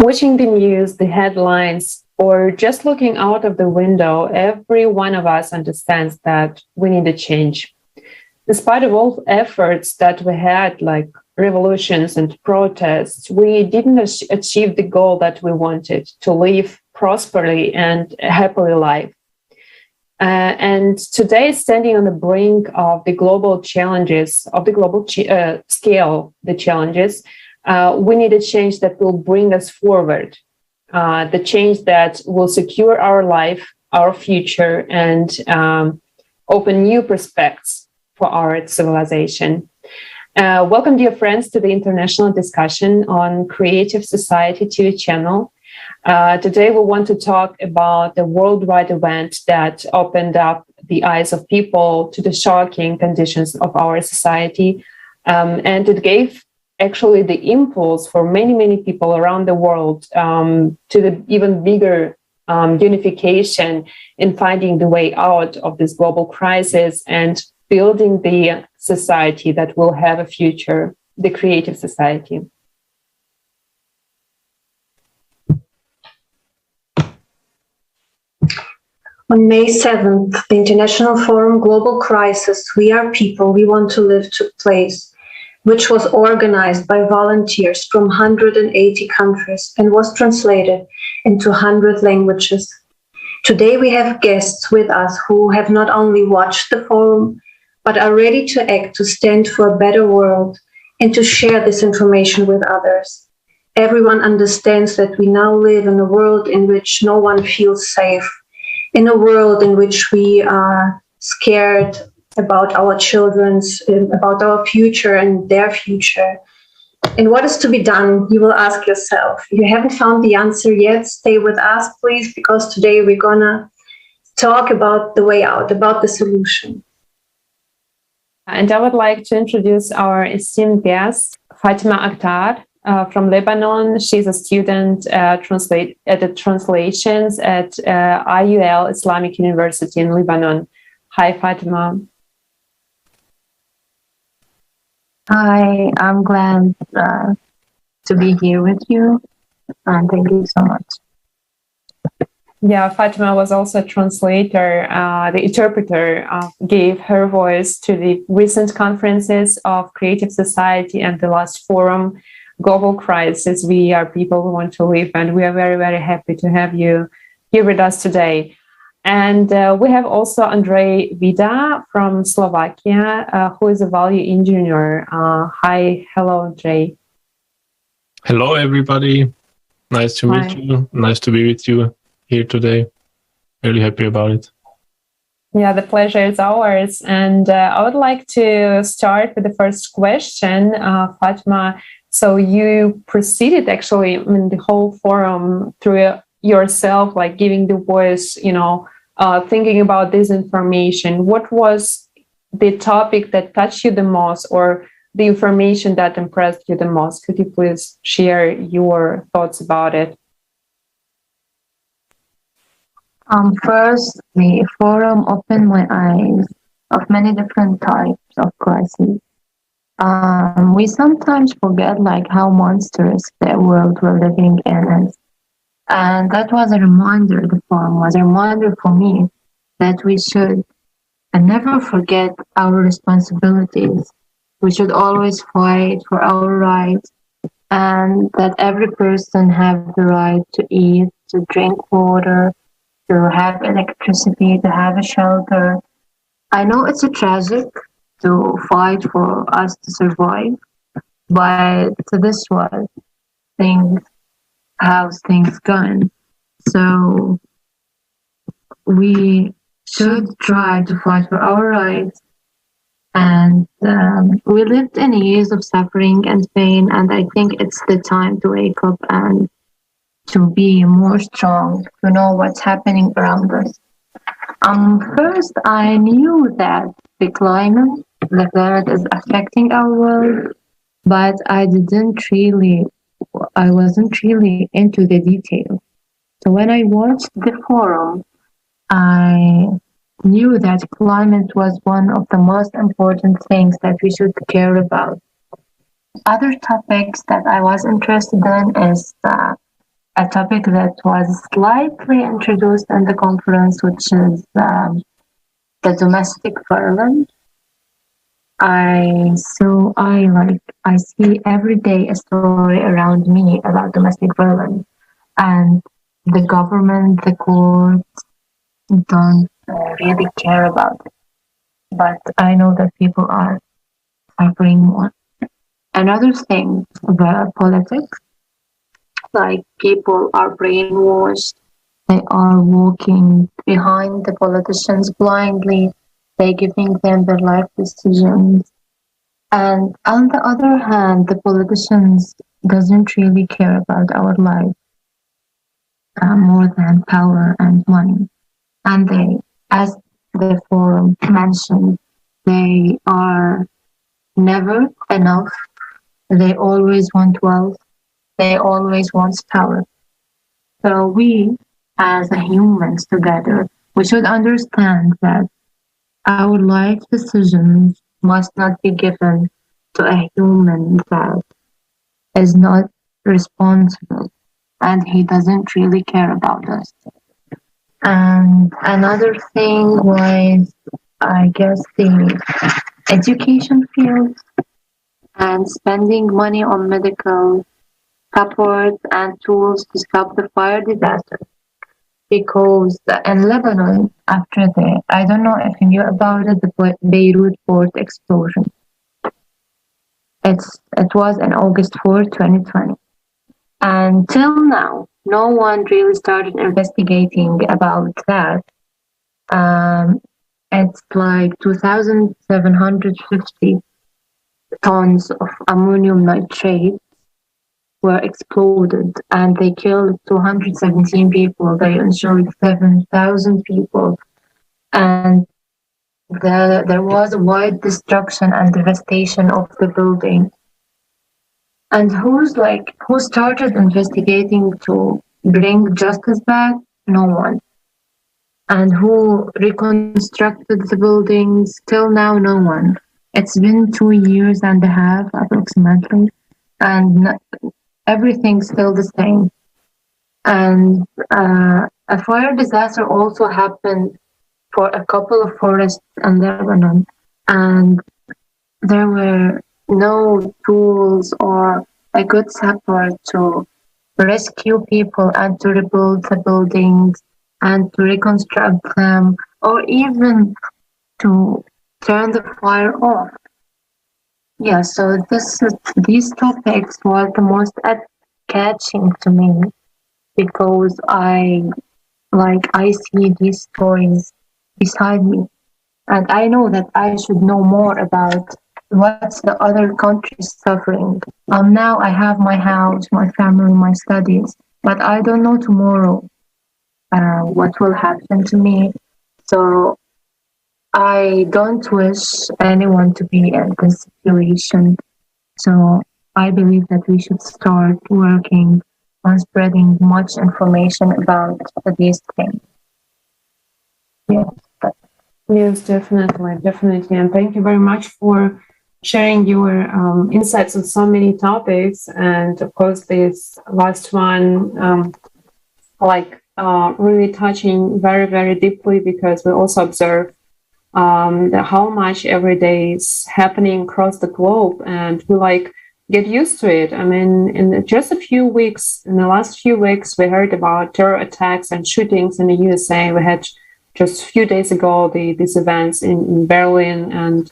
watching the news, the headlines, or just looking out of the window, every one of us understands that we need a change. Despite of all efforts that we had, like revolutions and protests, we didn't achieve the goal that we wanted, to live prosperly and happily life. And today, standing on the brink of the global challenges, of the global scale, the challenges, we need a change that will bring us forward, the change that will secure our life, our future, and open new prospects for our civilization. Welcome, dear friends, to the international discussion on Creative Society TV channel. Today, we want to talk about the worldwide event that opened up the eyes of people to the shocking conditions of our society. And it gave actually the impulse for many, many people around the world to the even bigger unification in finding the way out of this global crisis and building the society that will have a future, the creative society. On May 7th, the International Forum Global Crisis, We Are People, We Want to Live took place, which was organized by volunteers from 180 countries and was translated into 100 languages. Today we have guests with us who have not only watched the forum, but are ready to act to stand for a better world and to share this information with others. Everyone understands that we now live in a world in which no one feels safe, in a world in which we are scared about our children's, about our future and their future. And what is to be done, you will ask yourself. If you haven't found the answer yet, stay with us, please, because today we're gonna talk about the way out, about the solution. And I would like to introduce our esteemed guest, Fatima Akhdar, from Lebanon. She's a student at the translations at IUL Islamic University in Lebanon. Hi, Fatima. Hi, I'm glad to be here with you, and thank you so much. Yeah, Fatima was also a translator. The interpreter gave her voice to the recent conferences of Creative Society and the last forum, Global Crisis, We Are People Who Want to Live, and we are very, very happy to have you here with us today. And we have also Ondrej Vida from Slovakia, who is a value engineer. Hi, hello, Ondrej. Hello, everybody. Nice to meet you. Nice to be with you here today. Really happy about it. Yeah, the pleasure is ours. And I would like to start with the first question, Fatima. So you proceeded actually in the whole forum through yourself, like giving the voice, thinking about this information. What was the topic that touched you the most, or the information that impressed you the most? Could you please share your thoughts about it? First, the forum opened my eyes of many different types of crises. We sometimes forget how monstrous the world we're living in is. And that was a reminder, the forum was a reminder for me that we should never forget our responsibilities. We should always fight for our rights, and that every person has the right to eat, to drink water, to have electricity, to have a shelter. I know it's tragic to fight for us to survive, but this was how things gone. So we should try to fight for our rights. And we lived in years of suffering and pain, and I think it's the time to wake up and to be more strong, to know what's happening around us. First, I knew that the climate, the earth is affecting our world, but I wasn't really into the detail. So when I watched the forum, I knew that climate was one of the most important things that we should care about. Other topics that I was interested in is a topic that was slightly introduced in the conference, which is the domestic violence. I see every day a story around me about domestic violence, and the government, the courts don't really care about it. But I know that people are suffering more. Another thing, the politics, like people are brainwashed. They are walking behind the politicians blindly. They're giving them their life decisions. And on the other hand, the politicians doesn't really care about our life more than power and money. And they, as the forum mentioned, they are never enough. They always want wealth. They always want power. So we, as humans together, we should understand that our life decisions must not be given to a human that is not responsible and he doesn't really care about us. And another thing was, I guess, the education field and spending money on medical support and tools to stop the fire disaster. Because in Lebanon, after I don't know if you knew about it, the Beirut port explosion. It was on August 4th, 2020. And till now, no one really started investigating about that. It's like 2,750 tons of ammonium nitrate were exploded and they killed 217 people. They injured 7,000 people. And there was a wide destruction and devastation of the building. And who started investigating to bring justice back? No one. And who reconstructed the buildings? Till now, no one. It's been 2 years and a half approximately, and everything's still the same. And a fire disaster also happened for a couple of forests in Lebanon, and there were no tools or a good support to rescue people and to rebuild the buildings and to reconstruct them, or even to turn the fire off. Yeah, so these topics were the most catching to me because I see these stories beside me, and I know that I should know more about what's the other countries suffering. Now I have my house, my family, my studies, but I don't know tomorrow what will happen to me. So I don't wish anyone to be in this situation. So I believe that we should start working on spreading much information about these things. Yes, definitely. And thank you very much for sharing your insights on so many topics. And of course, this last one, really touching very, very deeply, because we also observe how much every day is happening across the globe, and we get used to it. I mean, in just the last few weeks, we heard about terror attacks and shootings in the USA. We had just a few days ago these events in Berlin, and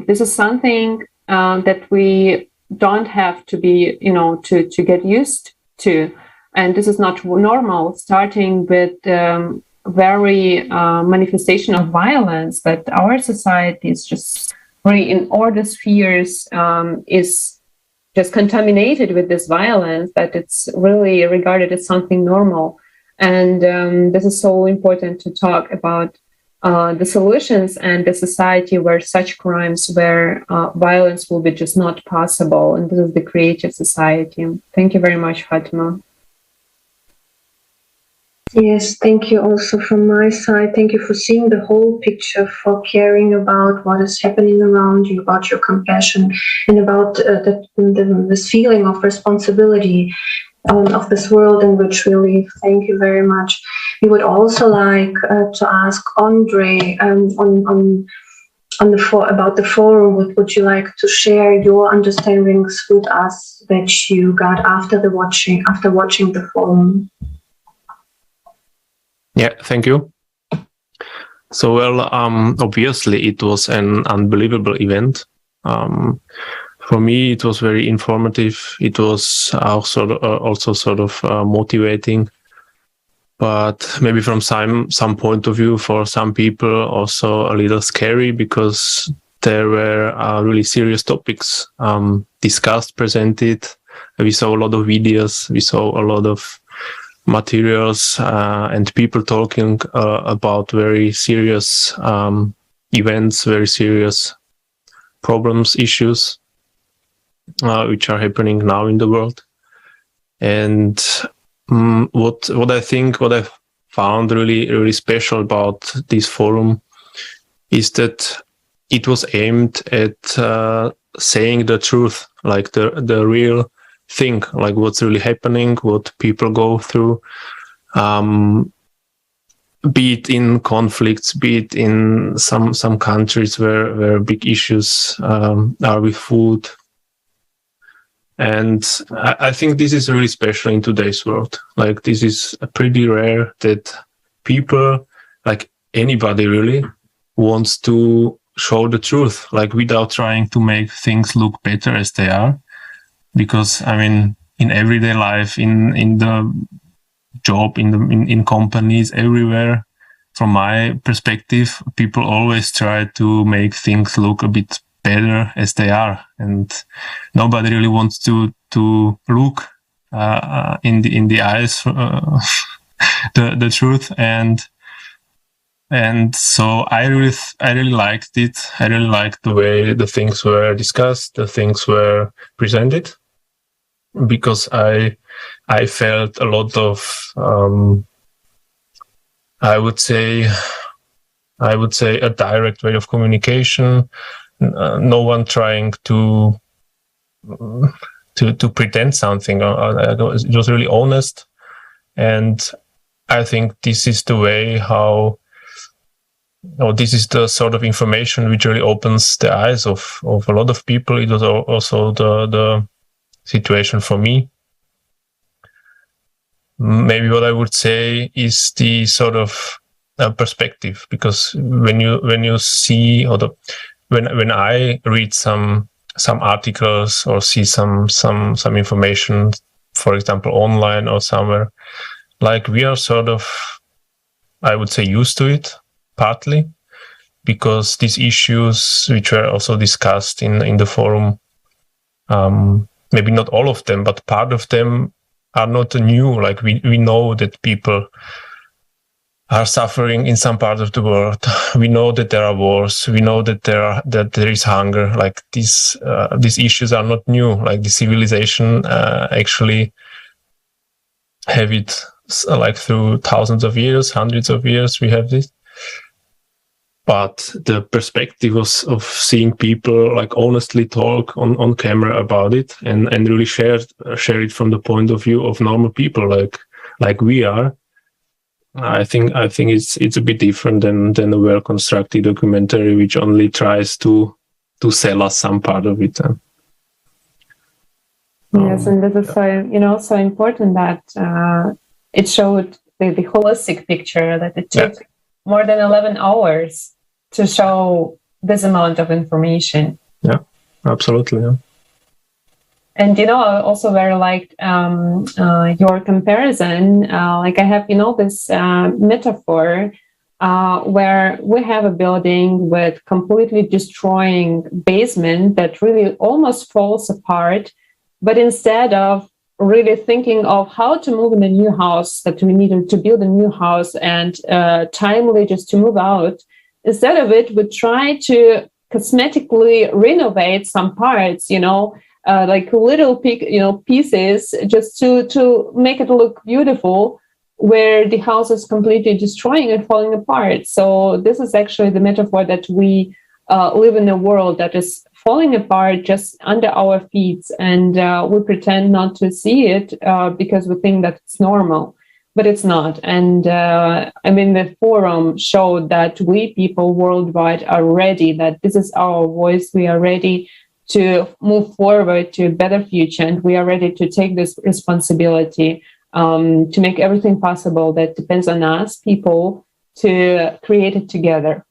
this is something that we don't have to be, to get used to. And this is not normal, starting with very manifestation of violence that our society is just really in all the spheres is just contaminated with this violence, that it's really regarded as something normal. And this is so important to talk about the solutions and the society where such crimes, where violence will be just not possible. And this is the creative society. Thank you very much, Fatima. Yes, thank you also from my side. Thank you for seeing the whole picture, for caring about what is happening around you, about your compassion, and about this feeling of responsibility. of this world in which we live. Thank you very much. We would also like to ask Ondrej about the forum. Would you like to share your understandings with us that you got after watching the forum? Yeah, thank you. So, well, obviously it was an unbelievable event. For me, it was very informative. It was also sort of motivating, but maybe from some point of view, for some people, also a little scary, because there were really serious topics discussed, presented. We saw a lot of videos. We saw a lot of materials and people talking about very serious events, very serious problems, issues which are happening now in the world. And what I found really special about this forum is that it was aimed at saying the truth, like the real thing, like what's really happening, what people go through, be it in conflicts, be it in some countries where big issues are with food. And I think this is really special in today's world. Like, this is pretty rare that people, like anybody really, wants to show the truth, like without trying to make things look better as they are. Because, I mean, in everyday life, in the job, in companies, everywhere, from my perspective, people always try to make things look a bit better as they are, and nobody really wants to look in the eyes the truth. And so I really liked it. I really liked the way the things were discussed, the things were presented, because I felt a lot of I would say a direct way of communication. No one trying to pretend something. It was really honest, and I think this is the way this is the sort of information which really opens the eyes of a lot of people. It was also the situation for me. Maybe what I would say is the sort of perspective, because when you see, when I read some articles or see some information, for example, online or somewhere, like, we are sort of, I would say, used to it, partly because these issues which were also discussed in the forum, maybe not all of them, but part of them are not new. Like, we know that people are suffering in some part of the world. We know that there are wars. We know that there is hunger. Like, these issues are not new. Like, the civilization actually have it, like, through thousands of years, hundreds of years. We have this. But the perspective of seeing people, like, honestly talk on camera about it and really share it from the point of view of normal people, like we are. I think it's a bit different than a well-constructed documentary which only tries to sell us some part of it. Yes, and this is so important that it showed the holistic picture, that it took more than 11 hours to show this amount of information. Yeah, absolutely. Yeah. And, I also very liked your comparison. Like, I have, this metaphor where we have a building with completely destroying basement that really almost falls apart. But instead of really thinking of how to move in a new house, that we needed to build a new house and timely just to move out, instead of it, we try to cosmetically renovate some parts, like little pieces, just to make it look beautiful, where the house is completely destroying and falling apart. So this is actually the metaphor that we live in a world that is falling apart just under our feet, and we pretend not to see it because we think that it's normal, but it's not. And the forum showed that we people worldwide are ready, that this is our voice. We are ready to move forward to a better future, and we are ready to take this responsibility to make everything possible that depends on us, people, to create it together.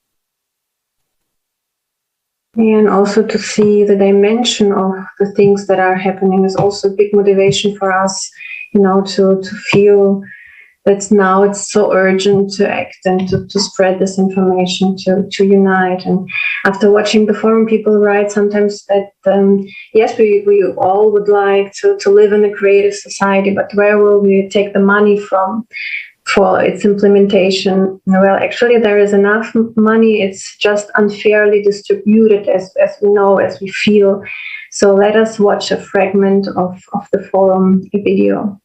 And also to see the dimension of the things that are happening is also a big motivation for us, to feel that now it's so urgent to act and to spread this information, to unite. And after watching the forum, people write sometimes that, yes, we all would like to live in a creative society, but where will we take the money from for its implementation? Well, actually, there is enough money. It's just unfairly distributed, as we know, as we feel. So let us watch a fragment of the forum video.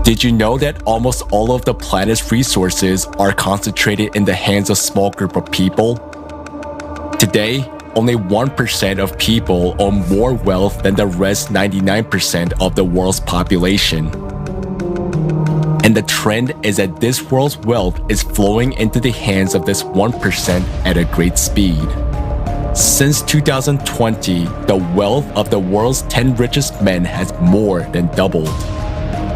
Did you know that almost all of the planet's resources are concentrated in the hands of a small group of people? Today, only 1% of people own more wealth than the rest 99% of the world's population. And the trend is that this world's wealth is flowing into the hands of this 1% at a great speed. Since 2020, the wealth of the world's 10 richest men has more than doubled.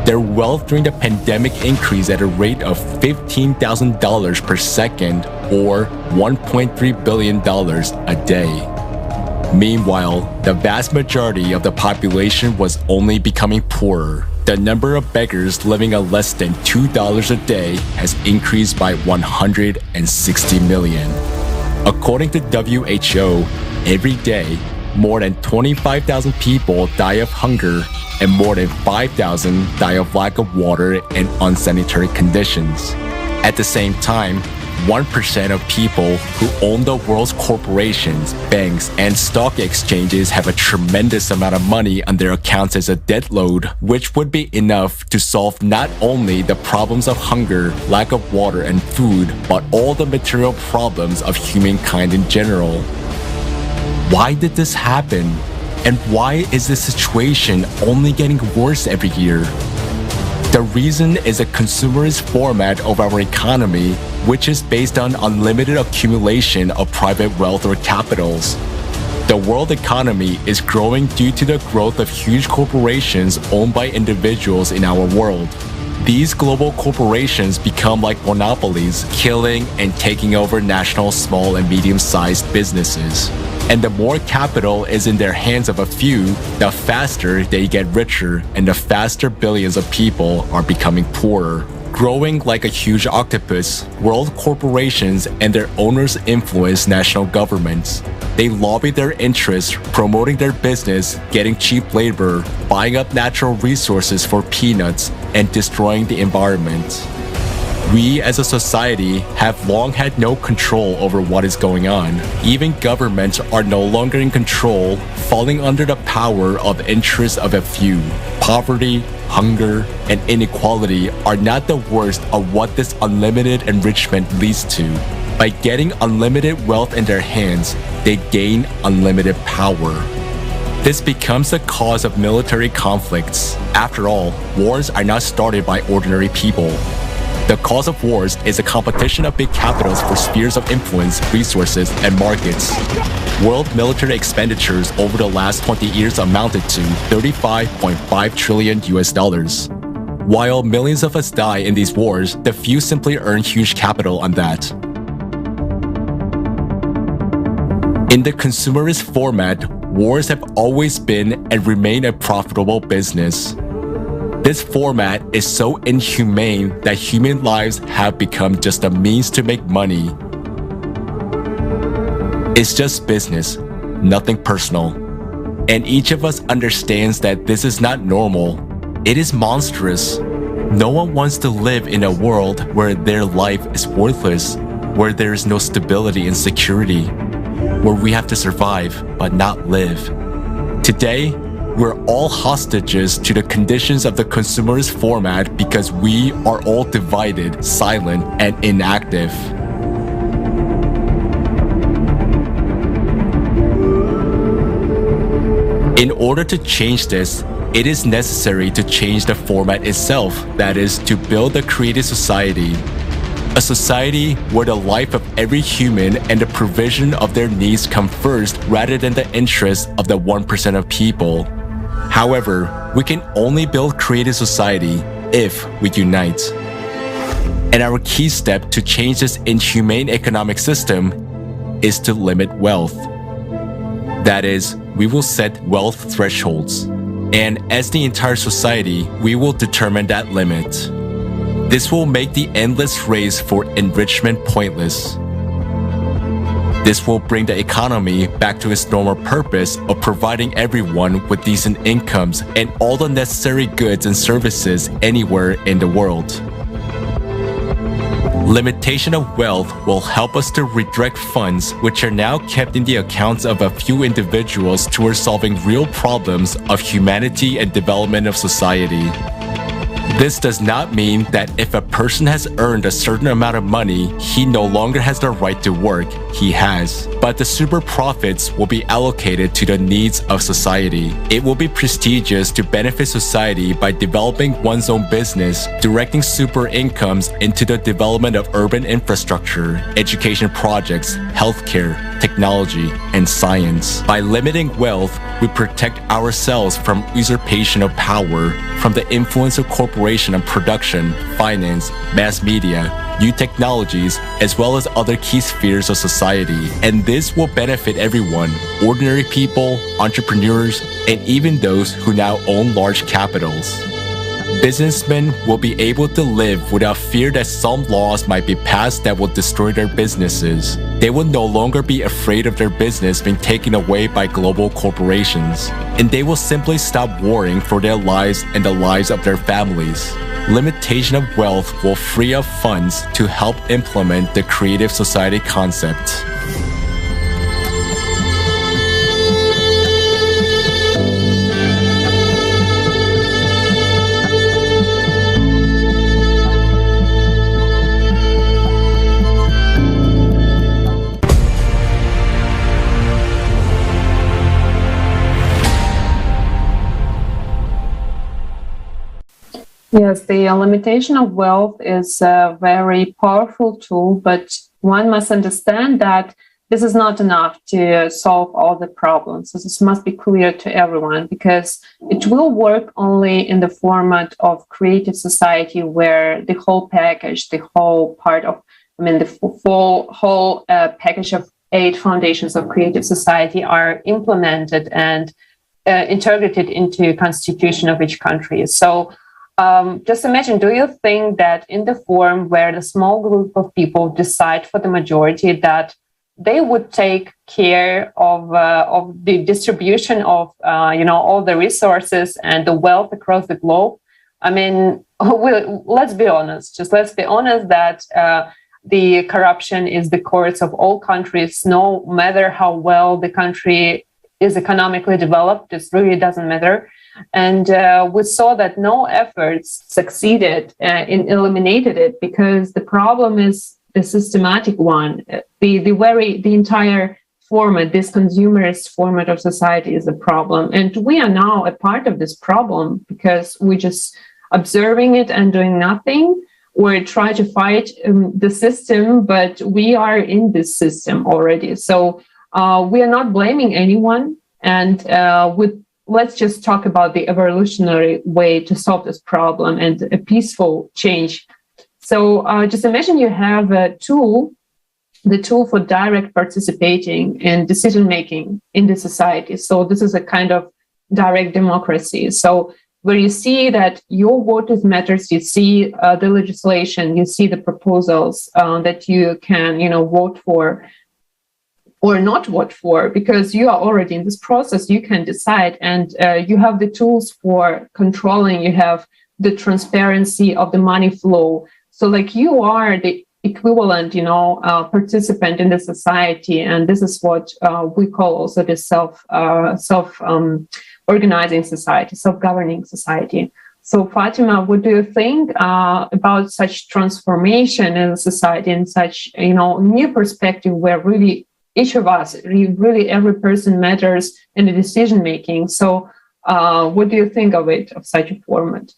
Their wealth during the pandemic increased at a rate of $15,000 per second, or $1.3 billion a day. Meanwhile, the vast majority of the population was only becoming poorer. The number of beggars living on less than $2 a day has increased by 160 million. According to WHO, every day, more than 25,000 people die of hunger, and more than 5,000 die of lack of water and unsanitary conditions. At the same time, 1% of people who own the world's corporations, banks, and stock exchanges have a tremendous amount of money on their accounts as a debt load, which would be enough to solve not only the problems of hunger, lack of water and food, but all the material problems of humankind in general. Why did this happen? And why is this situation only getting worse every year? The reason is a consumerist format of our economy, which is based on unlimited accumulation of private wealth or capitals. The world economy is growing due to the growth of huge corporations owned by individuals in our world. These global corporations become like monopolies, killing and taking over national small and medium-sized businesses. And the more capital is in their hands of a few, the faster they get richer and the faster billions of people are becoming poorer. Growing like a huge octopus, world corporations and their owners influence national governments. They lobby their interests, promoting their business, getting cheap labor, buying up natural resources for peanuts, and destroying the environment. We as a society have long had no control over what is going on. Even governments are no longer in control, falling under the power of interests of a few. Poverty, hunger, and inequality are not the worst of what this unlimited enrichment leads to. By getting unlimited wealth in their hands, they gain unlimited power. This becomes the cause of military conflicts. After all, wars are not started by ordinary people. The cause of wars is a competition of big capitals for spheres of influence, resources, and markets. World military expenditures over the last 20 years amounted to $35.5 trillion. While millions of us die in these wars, the few simply earn huge capital on that. In the consumerist format, wars have always been and remain a profitable business. This format is so inhumane that human lives have become just a means to make money. It's just business, nothing personal. And each of us understands that this is not normal. It is monstrous. No one wants to live in a world where their life is worthless, where there is no stability and security. where we have to survive but not live. Today, we're all hostages to the conditions of the consumerist format because we are all divided, silent, and inactive. In order to change this, it is necessary to change the format itself, that is, to build a creative society. A society where the life of every human and the provision of their needs come first rather than the interests of the 1% of people. However, we can only build creative society if we unite. And our key step to change this inhumane economic system is to limit wealth. That is, we will set wealth thresholds. And as the entire society, we will determine that limit. This will make the endless race for enrichment pointless. This will bring the economy back to its normal purpose of providing everyone with decent incomes and all the necessary goods and services anywhere in the world. Limitation of wealth will help us to redirect funds which are now kept in the accounts of a few individuals towards solving real problems of humanity and development of society. This does not mean that if a person has earned a certain amount of money, he no longer has the right to work. He has. But the super profits will be allocated to the needs of society. It will be prestigious to benefit society by developing one's own business, directing super incomes into the development of urban infrastructure, education projects, healthcare, technology, and science. By limiting wealth, we protect ourselves from usurpation of power, from the influence of corporation on production, finance, mass media, new technologies, as well as other key spheres of society. And this will benefit everyone, ordinary people, entrepreneurs, and even those who now own large capitals. Businessmen will be able to live without fear that some laws might be passed that will destroy their businesses. They will no longer be afraid of their business being taken away by global corporations. And they will simply stop worrying for their lives and the lives of their families. Limitation of wealth will free up funds to help implement the creative society concept. Yes, the limitation of wealth is a very powerful tool, but one must understand that this is not enough to solve all the problems. This must be clear to everyone because it will work only in the format of creative society where the whole package, the whole part of, the whole package of 8 foundations of creative society are implemented and integrated into constitution of each country. So just imagine, do you think that in the form where the small group of people decide for the majority that they would take care of the distribution of, all the resources and the wealth across the globe? Let's be honest. Let's be honest that the corruption is the course of all countries, no matter how well the country is economically developed. This really doesn't matter. And we saw that no efforts succeeded in eliminating it because the problem is the systematic one. The entire format, this consumerist format of society is a problem. And we are now a part of this problem because we're just observing it and doing nothing. We're trying to fight the system, but we are in this system already. So we are not blaming anyone. And let's just talk about the evolutionary way to solve this problem and a peaceful change. So just imagine you have a tool, the tool for direct participating in decision-making in the society. So this is a kind of direct democracy. So where you see that your vote matters, you see the legislation, you see the proposals that you can, vote for or not vote for, because you are already in this process, you can decide, and you have the tools for controlling, you have the transparency of the money flow. So like you are the equivalent, participant in the society, and this is what we call also the organizing society, self-governing society. So, Fatima, what do you think about such transformation in society, and such new perspective where really each of us, really every person matters in the decision making? So, what do you think of it, of such a format?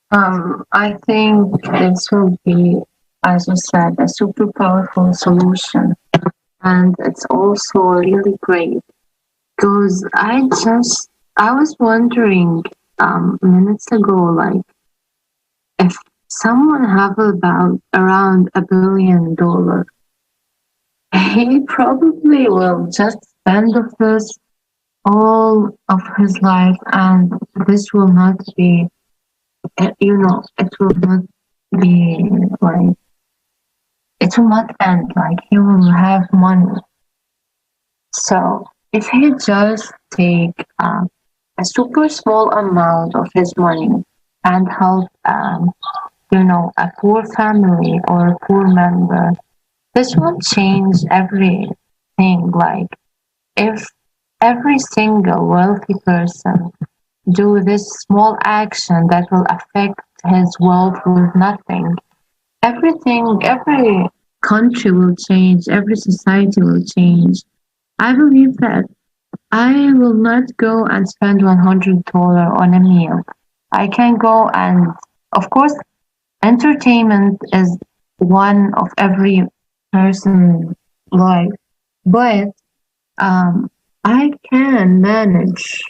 I think this will be, as you said, a super powerful solution, and it's also really great because I was wondering minutes ago, like, if someone have about around $1 billion, he probably will just spend of this all of his life, and this will not be, it will not be like, it will not end, like he will have money. So if he just take a super small amount of his money and help a poor family or a poor member, this will change everything. Like, if every single wealthy person do this small action that will affect his wealth with nothing, every country will change, every society will change. I believe that I will not go and spend $100 on a meal. I can go, and of course, entertainment is one of every person's life, but I can manage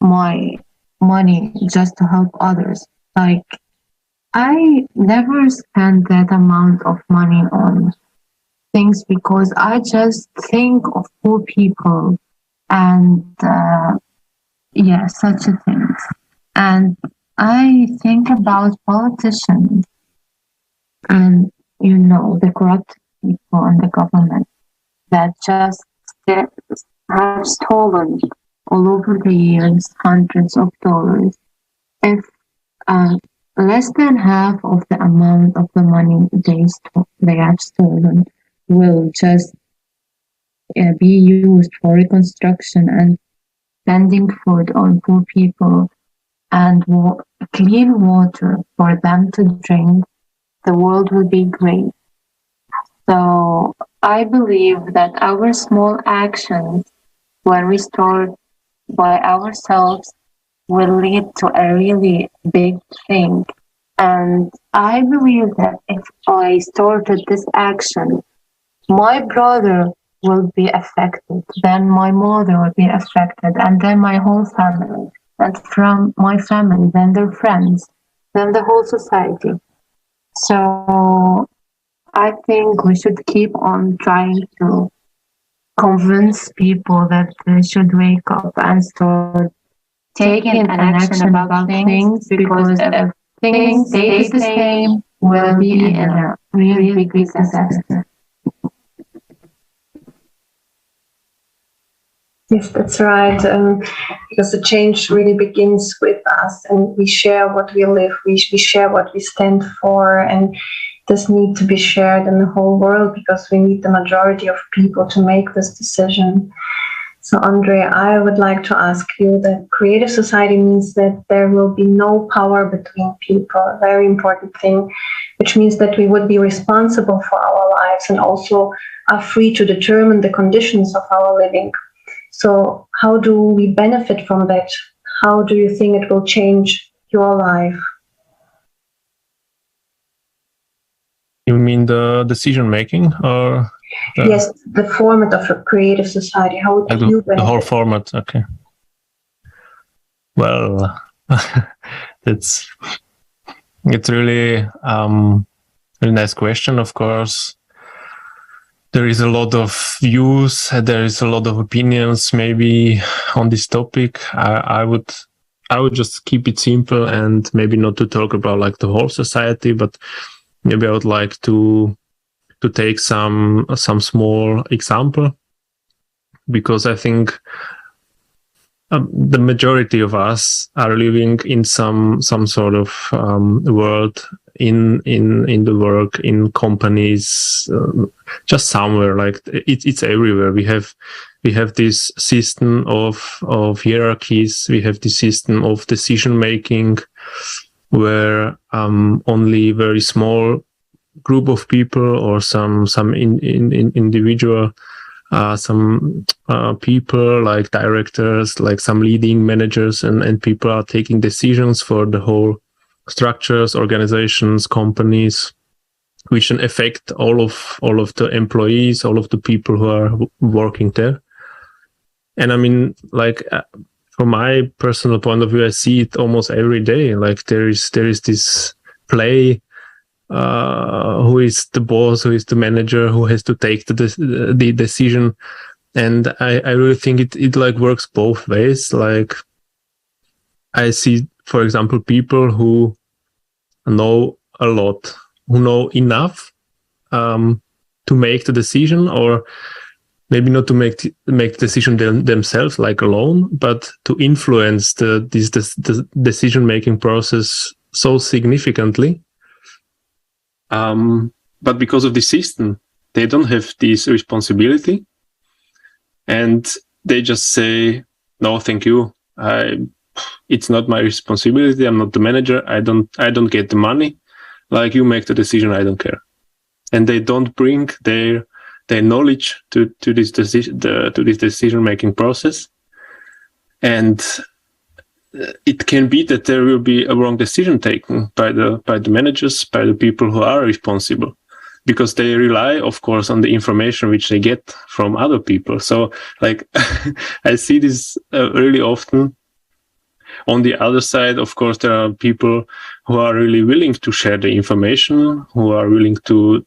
my money just to help others. Like, I never spend that amount of money on things because I just think of poor people and such a thing. And I think about politicians and the corrupt people in the government that just have stolen all over the years hundreds of dollars. If less than half of the amount of the money they have stolen will just be used for reconstruction and sending food on poor people and clean water for them to drink, the world will be great. So I believe that our small actions, when we start by ourselves, will lead to a really big thing. And I believe that if I started this action, my brother will be affected, then my mother will be affected, and then my whole family, and from my family, then their friends, then the whole society. So I think we should keep on trying to convince people that they should wake up and start taking an action about things, because if things stay the same, we'll be in a really big disaster. Yes, that's right. Because the change really begins with us, and we share what we live, we share what we stand for, and this need to be shared in the whole world because we need the majority of people to make this decision. So, Ondrej, I would like to ask you that creative society means that there will be no power between people, a very important thing, which means that we would be responsible for our lives and also are free to determine the conditions of our living. So how do we benefit from that? How do you think it will change your life? You mean the decision making, or yes, the format of a creative society? How do you benefit? The whole format? Okay. Well, it's really a nice question. Of course, there is a lot of views, there is a lot of opinions maybe on this topic. I would just keep it simple and maybe not to talk about like the whole society, but maybe I would like to take some small example, because I think the majority of us are living in some sort of world in the work, in companies, just somewhere. Like it's everywhere. We have this system of hierarchies. We have this system of decision making, where only very small group of people or some individual some people like directors, like some leading managers and people are taking decisions for the whole structures, organizations, companies, which can affect all of the employees, all of the people who are working there. And I mean, like from my personal point of view, I see it almost every day. Like there is this play. Who is the boss, who is the manager, who has to take the decision. And I really think it like works both ways. Like I see, for example, people who know a lot, who know enough to make the decision, or maybe not to make the decision themselves, like alone, but to influence the decision-making process so significantly. But because of the system, they don't have this responsibility, and they just say, "No, thank you. It's not my responsibility. I'm not the manager. I don't get the money. Like you make the decision. I don't care." And they don't bring their knowledge to this decision making process, and it can be that there will be a wrong decision taken by the managers, by the people who are responsible, because they rely, of course, on the information which they get from other people. So, like, I see this really often. On the other side, of course, there are people who are really willing to share the information, who are willing to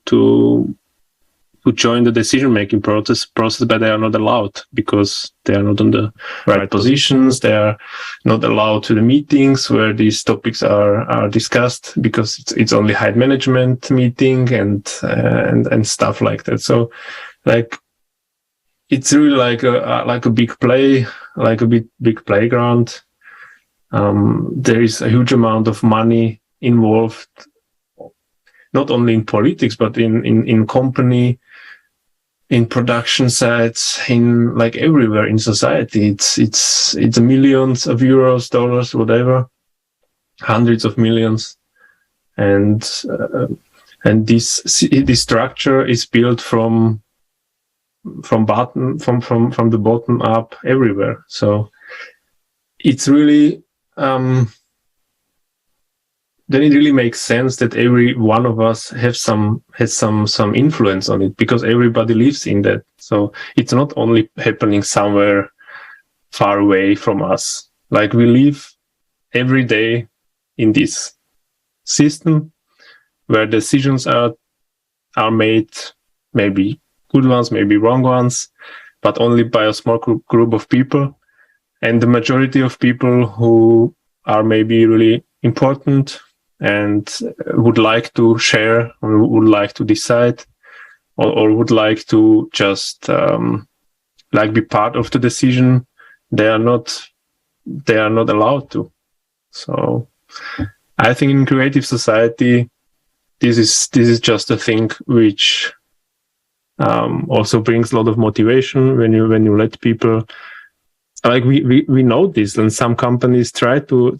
join the decision-making process, but they are not allowed because they are not on the right positions. They are not allowed to the meetings where these topics are discussed, because it's only high management meeting and stuff like that. So, like, it's really like a big play, like a big playground. There is a huge amount of money involved, not only in politics, but in company, in production sites, in like everywhere in society. It's millions of euros, dollars, whatever, hundreds of millions, and this structure is built from the bottom up everywhere. So it's really then it really makes sense that every one of us has some influence on it, because everybody lives in that. So it's not only happening somewhere far away from us. Like, we live every day in this system where decisions are made, maybe good ones, maybe wrong ones, but only by a small group of people. And the majority of people who are maybe really important and would like to share, or would like to decide, or would like to just like be part of the decision, they are not allowed to. So I think in creative society, this is just a thing which also brings a lot of motivation when you let people, like we know this, and some companies try to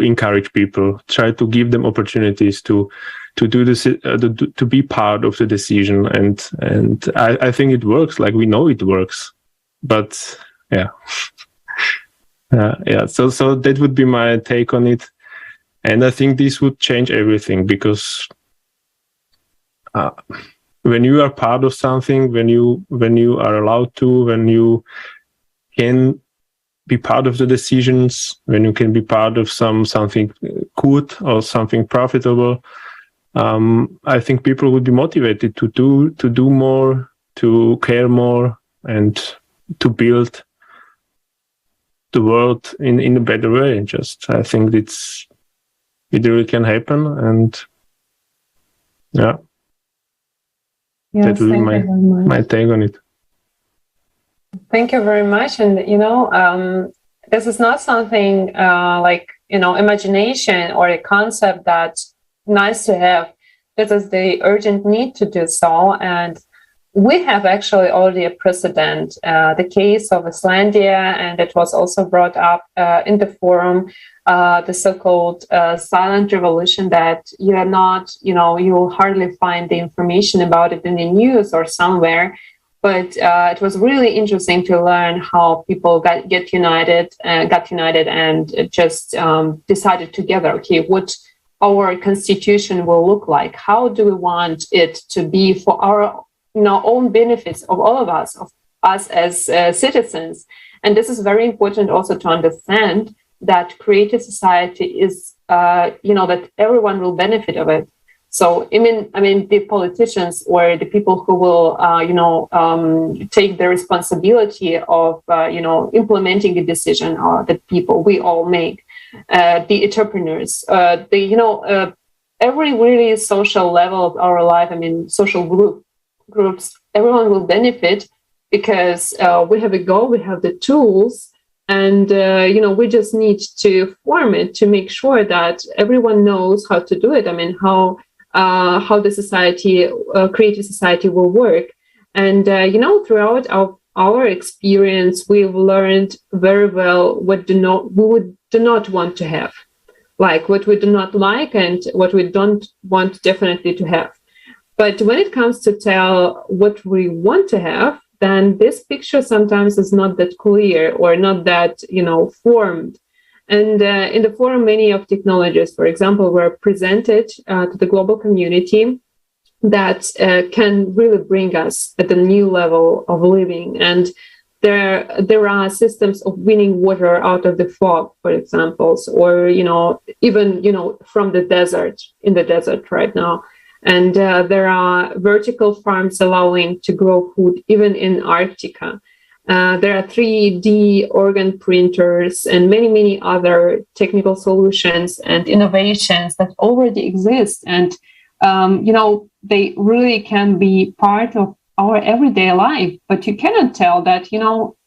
encourage people, try to give them opportunities to do this, to be part of the decision, and I think it works. Like, we know it works, but yeah, So that would be my take on it, and I think this would change everything, because when you are part of something, when you are allowed to, when you can be part of the decisions, when you can be part of something good or something profitable, I think people would be motivated to do more, to care more, and to build the world in a better way. Just, I think it really can happen, and yeah, that will be my take on it. Thank you very much. And this is not something like imagination or a concept that's nice to have. This is the urgent need to do so. And we have actually already a precedent, the case of Icelandia, and it was also brought up in the forum, the so-called silent revolution, that you are not, you will hardly find the information about it in the news or somewhere. But it was really interesting to learn how people got united and just decided together, okay, what our constitution will look like. How do we want it to be for our own benefits of all of us as citizens? And this is very important also to understand that creative society is, that everyone will benefit of it. So, I mean, the politicians or the people who will, take the responsibility of, implementing the decision that we all make, the entrepreneurs, every really social level of our life, social groups, everyone will benefit because we have a goal, we have the tools, and, we just need to form it to make sure that everyone knows how to do it. How the society, creative society will work. And, throughout our experience, we've learned very well what we do not want to have, like what we do not like and what we don't want definitely to have. But when it comes to tell what we want to have, then this picture sometimes is not that clear or not that, formed. And in the forum, many of technologies, for example, were presented to the global community that can really bring us at a new level of living. And there are systems of winning water out of the fog, for example, or, even, from the desert, in the desert right now. And there are vertical farms allowing to grow food even in Arctica. There are 3D organ printers and many, many other technical solutions and innovations that already exist. And, they really can be part of our everyday life. But you cannot tell that,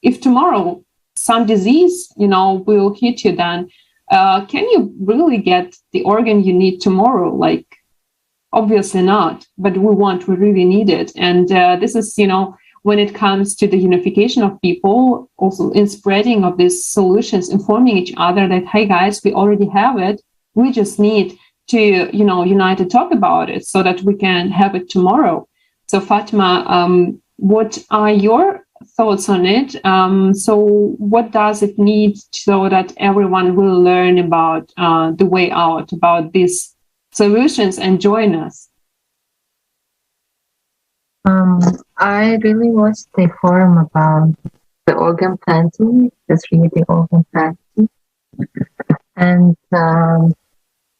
if tomorrow some disease, will hit you, then can you really get the organ you need tomorrow? Like, obviously not. But we really need it. And this is, when it comes to the unification of people, also in spreading of these solutions, informing each other that, hey guys, we already have it. We just need to, unite to talk about it so that we can have it tomorrow. So Fatima, what are your thoughts on it? So what does it need so that everyone will learn about the way out, about these solutions and join us? I really watched the forum about the organ planting, just really the organ planting. And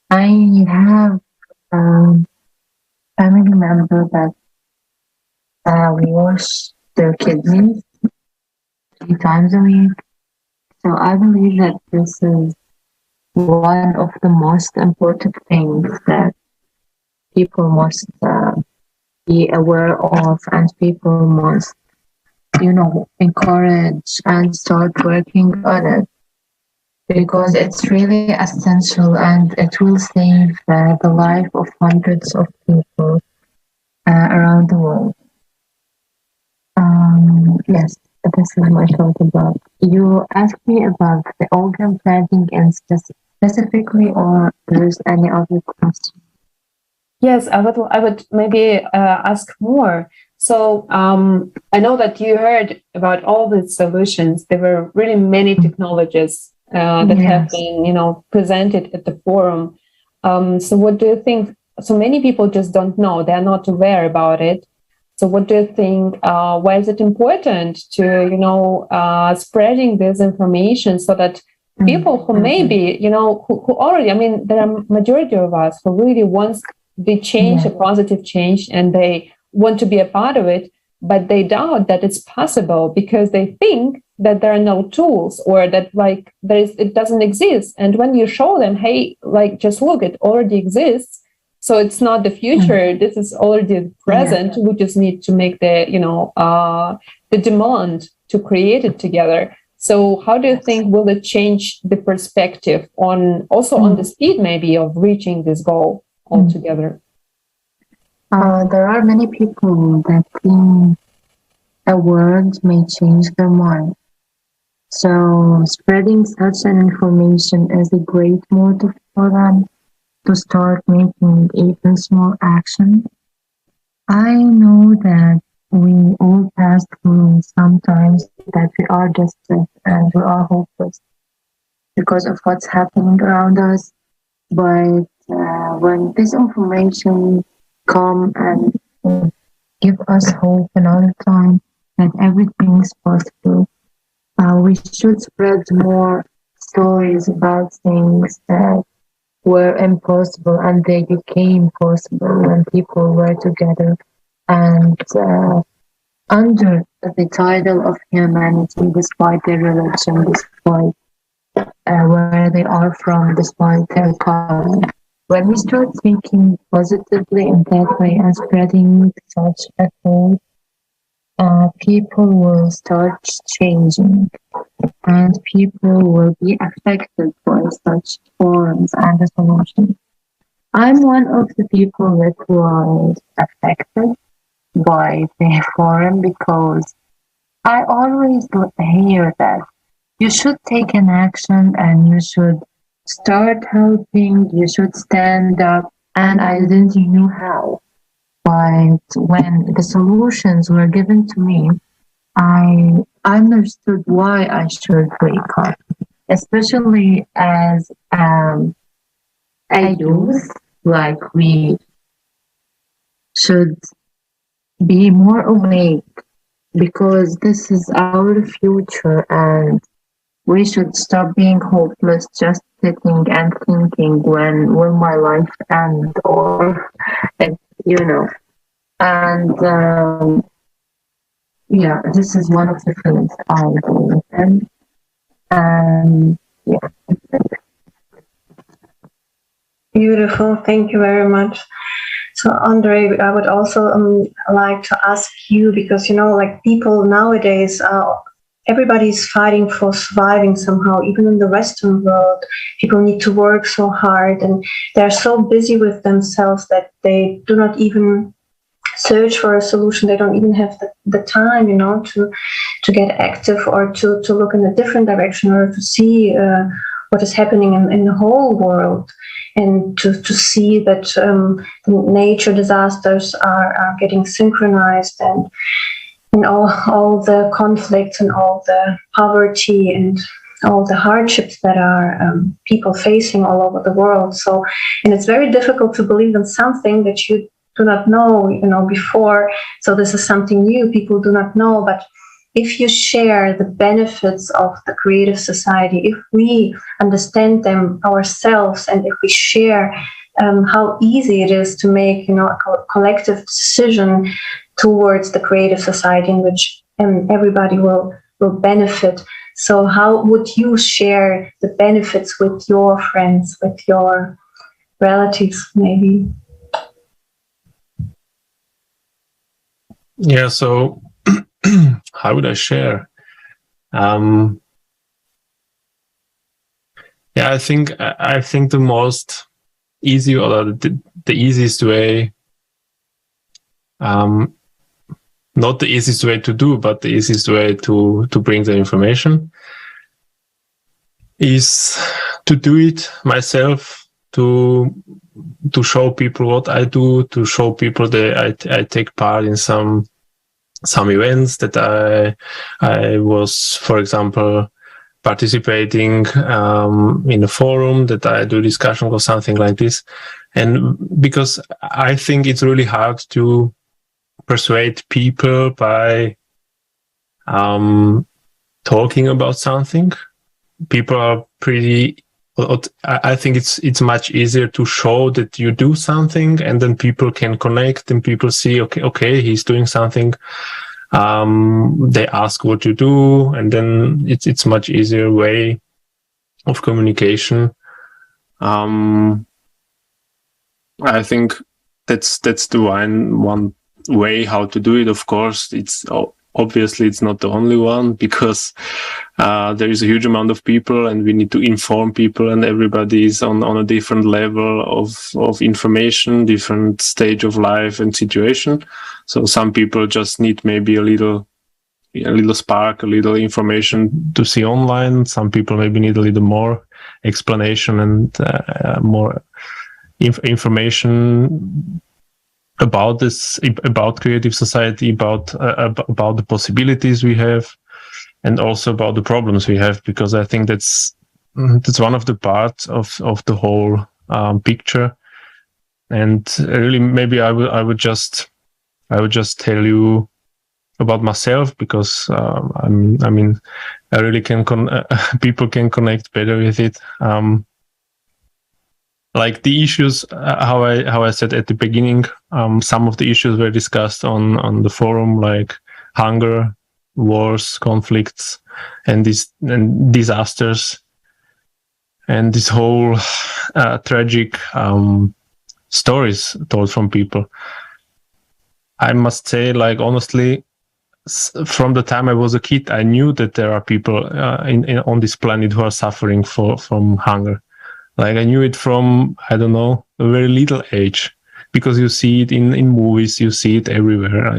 I have family member that wash their kidneys 3 times a week. So I believe that this is one of the most important things that people must be aware of, and people must, encourage and start working on it, because it's really essential and it will save the life of hundreds of people around the world. Yes, this is my thought about. You asked me about the organ planting and specifically, or there's any other question? Yes, I would maybe ask more. So I know that you heard about all the solutions. There were really many technologies that have been, presented at the forum. So what do you think? So many people just don't know; they're not aware about it. So what do you think? Why is it important to, spreading this information so that people who maybe, who already, there are majority of us who really wants the change, a positive change, and they want to be a part of it, but they doubt that it's possible because they think that there are no tools or that it doesn't exist. And when you show them, hey, just look, it already exists. So it's not the future. This is already the present. We just need to make the, the demand to create it together. So how do you think will it change the perspective on the speed maybe of reaching this goal altogether? There are many people that think a word may change their mind. So spreading such an information is a great motive for them to start making even small action. I know that we all pass through sometimes that we are desperate and we are hopeless because of what's happening around us. But when this information come and give us hope another time that everything is possible, we should spread more stories about things that were impossible and they became possible when people were together and under the title of humanity, despite their religion, despite where they are from, despite their color. When we start thinking positively in that way and spreading such a thought, people will start changing and people will be affected by such forums and the solutions. I'm one of the people that was affected by the forum because I always hear that you should take an action and you should start helping, you should stand up, and I didn't know how. But when the solutions were given to me, I understood why I should wake up, especially as a youth. Like we should be more awake because this is our future, and we should stop being hopeless, just sitting and thinking when will my life end, or and yeah, this is one of the things I believe in. And yeah. Beautiful. Thank you very much. So, Ondrej, I would also like to ask you, because, like people nowadays, everybody's fighting for surviving somehow. Even in the Western world, people need to work so hard and they're so busy with themselves that they do not even search for a solution. They don't even have the time, to get active or to look in a different direction or to see what is happening in the whole world, and to see that the nature disasters are getting synchronized, and all the conflicts and all the poverty and all the hardships that are people facing all over the world. So, and it's very difficult to believe in something that you do not know, before. So this is something new people do not know. But if you share the benefits of the creative society, if we understand them ourselves, and if we share how easy it is to make, a collective decision towards the creative society in which everybody will benefit. So how would you share the benefits with your friends, with your relatives, maybe? Yeah, so how would I share? Yeah, I think the most easy, or the easiest way, not the easiest way to do, but the easiest way to bring the information is to do it myself, to show people what I do, to show people that I take part in some events, that I was, for example, participating in a forum, that I do discussion or something like this. And because I think it's really hard to persuade people by talking about something. People are pretty, I think it's much easier to show that you do something, and then people can connect and people see, okay, he's doing something. They ask what you do, and then it's much easier way of communication. I think that's the one way how to do it. Of course, it's obviously it's not the only one, because there is a huge amount of people and we need to inform people, and everybody is on a different level of information, different stage of life and situation. So some people just need maybe a little spark, a little information to see online. Some people maybe need a little more explanation and more information about this, about creative society, about the possibilities we have, and also about the problems we have, because I think that's one of the parts of the whole picture. And really, maybe I would just tell you about myself, because I mean I really can people can connect better with it. Like the issues, how I said at the beginning, some of the issues were discussed on the forum, like hunger, wars, conflicts, and disasters, and this whole tragic stories told from people. I must say, like, honestly, from the time I was a kid, I knew that there are people on this planet who are suffering from hunger. Like, I knew it from, I don't know, a very little age, because you see it in movies, you see it everywhere.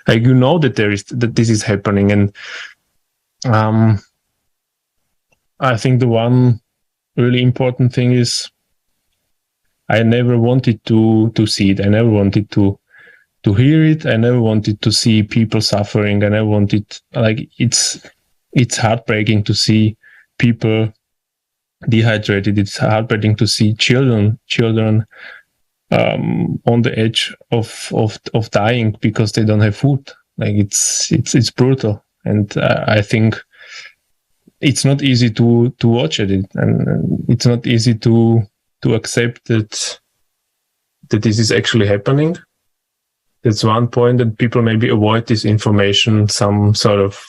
Like you know that this is happening. And I think the one really important thing is I never wanted to see it. I never wanted to hear it. I never wanted to see people suffering. I never wanted, like, it's heartbreaking to see people dehydrated. It's heartbreaking to see children on the edge of dying because they don't have food. Like, it's brutal. And I think it's not easy to watch it, and it's not easy to accept that this is actually happening. That's one point, that people maybe avoid this information, some sort of,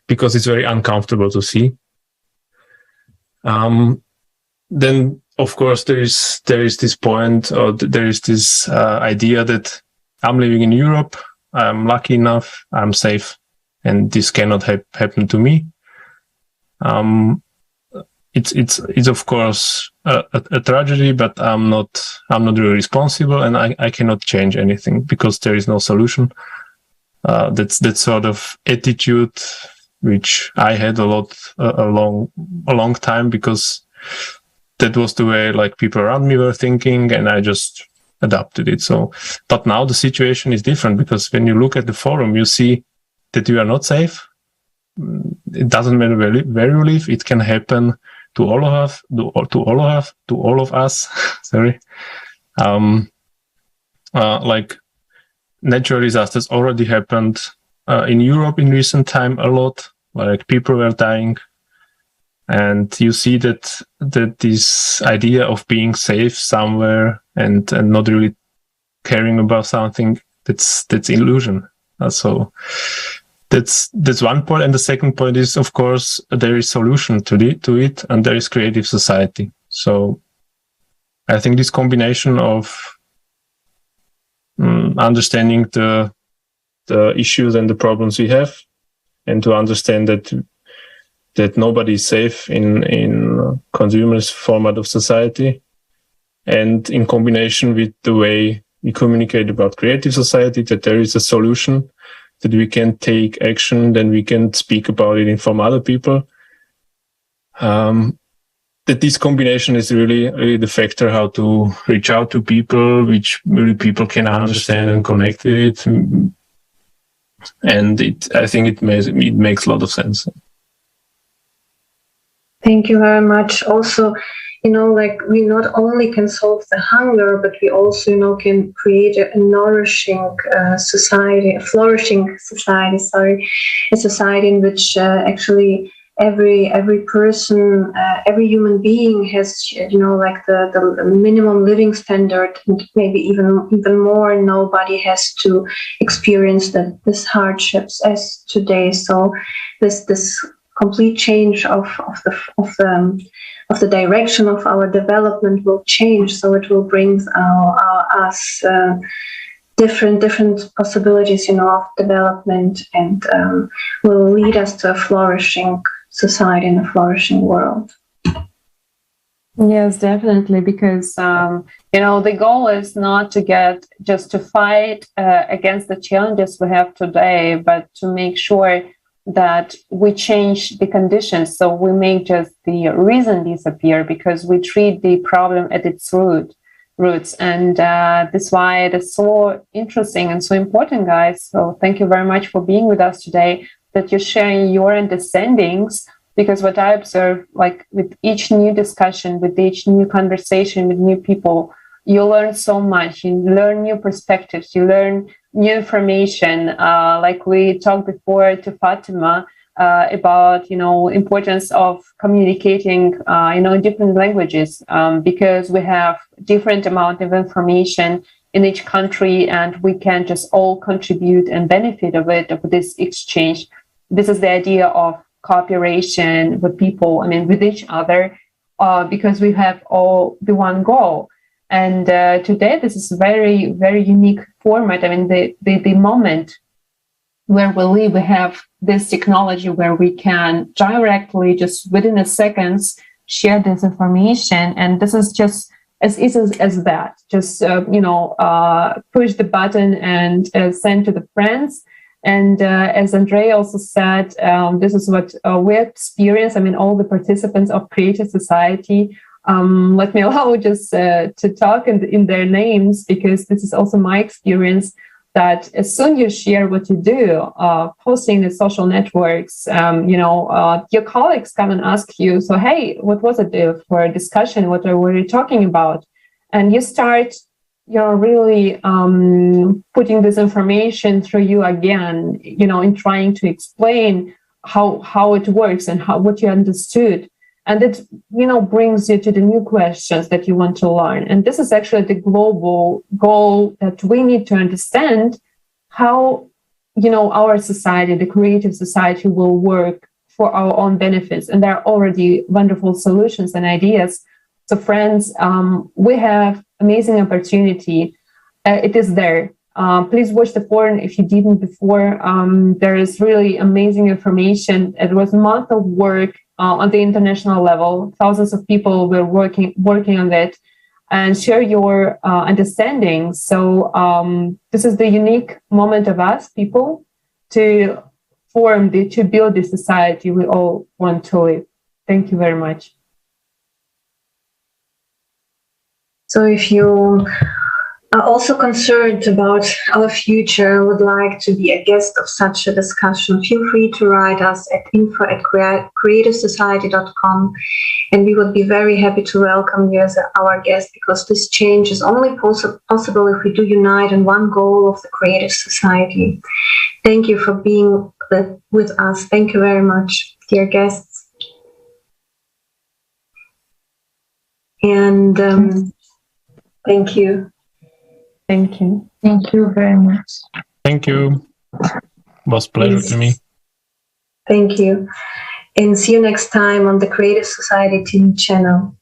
because it's very uncomfortable to see. Then, of course, there is this point, or there is this idea that I'm living in Europe, I'm lucky enough, I'm safe, and this cannot happen to me. It's of course a tragedy, but I'm not really responsible, and I cannot change anything because there is no solution. That's that sort of attitude which I had a long time, because that was the way, like, people around me were thinking, and I just adopted it. So, but now the situation is different, because when you look at the forum, you see that you are not safe. It doesn't matter where you live. It can happen to all of us. Sorry. Like, natural disasters already happened in Europe in recent time a lot. Like, people were dying, and you see that this idea of being safe somewhere and not really caring about something, that's illusion. So that's one point. And the second point is, of course, there is solution to it, and there is creative society. So I think this combination of understanding the issues and the problems we have, and to understand that nobody is safe in consumerist format of society, and in combination with the way we communicate about creative society, that there is a solution, that we can take action, then we can speak about it, inform other people. That this combination is really the factor how to reach out to people, which really people can understand and connect with it. And I think it makes a lot of sense. Thank you very much. Also, like, we not only can solve the hunger, but we also, can create a nourishing society, a flourishing society, a society in which actually every person, every human being has, like the minimum living standard, and maybe even more. Nobody has to experience this hardships as today. So this complete change of the direction of our development will change. So it will bring us different possibilities, of development, and will lead us to a flourishing society and a flourishing world. Yes, definitely, because the goal is not to get just to fight against the challenges we have today, but to make sure that we change the conditions, so we make just the reason disappear, because we treat the problem at its roots, and that's why it is so interesting and so important, guys. So thank you very much for being with us today, that you're sharing your understandings. Because what I observe, like with each new discussion, with each new conversation with new people, you learn so much. You learn new perspectives. You learn new information. Like we talked before to Fatima about, importance of communicating, in different languages, because we have different amount of information in each country, and we can just all contribute and benefit of this exchange. This is the idea of cooperation with people, with each other, because we have all the one goal. And today, this is a very, very unique format. The moment where we live, we have this technology where we can directly, just within a seconds, share this information. And this is just as easy as that. Just, push the button and send to the friends. And as Ondrej also said, this is what we experience. All the participants of Creative Society. Let me allow just to talk in their names, because this is also my experience, that as soon you share what you do, posting the social networks, your colleagues come and ask you, so, hey, what was it for a discussion? What were you talking about? And you start really putting this information through you again, in trying to explain how it works and what you understood. And it, brings you to the new questions that you want to learn. And this is actually the global goal, that we need to understand how, our society, the creative society, will work for our own benefits. And there are already wonderful solutions and ideas. So friends, we have amazing opportunity. It is there. Please watch the forum if you didn't before. There is really amazing information. It was a month of work on the international level. Thousands of people were working on it, and share your understanding. So this is the unique moment of us people to build the society we all want to live. Thank you very much. So if you are also concerned about our future, would like to be a guest of such a discussion, feel free to write us at info@creativesociety.com, and we would be very happy to welcome you as our guest, because this change is only possible if we do unite in one goal of the creative society. Thank you for being with us. Thank you very much, dear guests. And thank you. Thank you. Thank you very much. Thank you. It was a pleasure to me. Thank you. And see you next time on the Creative Society TV channel.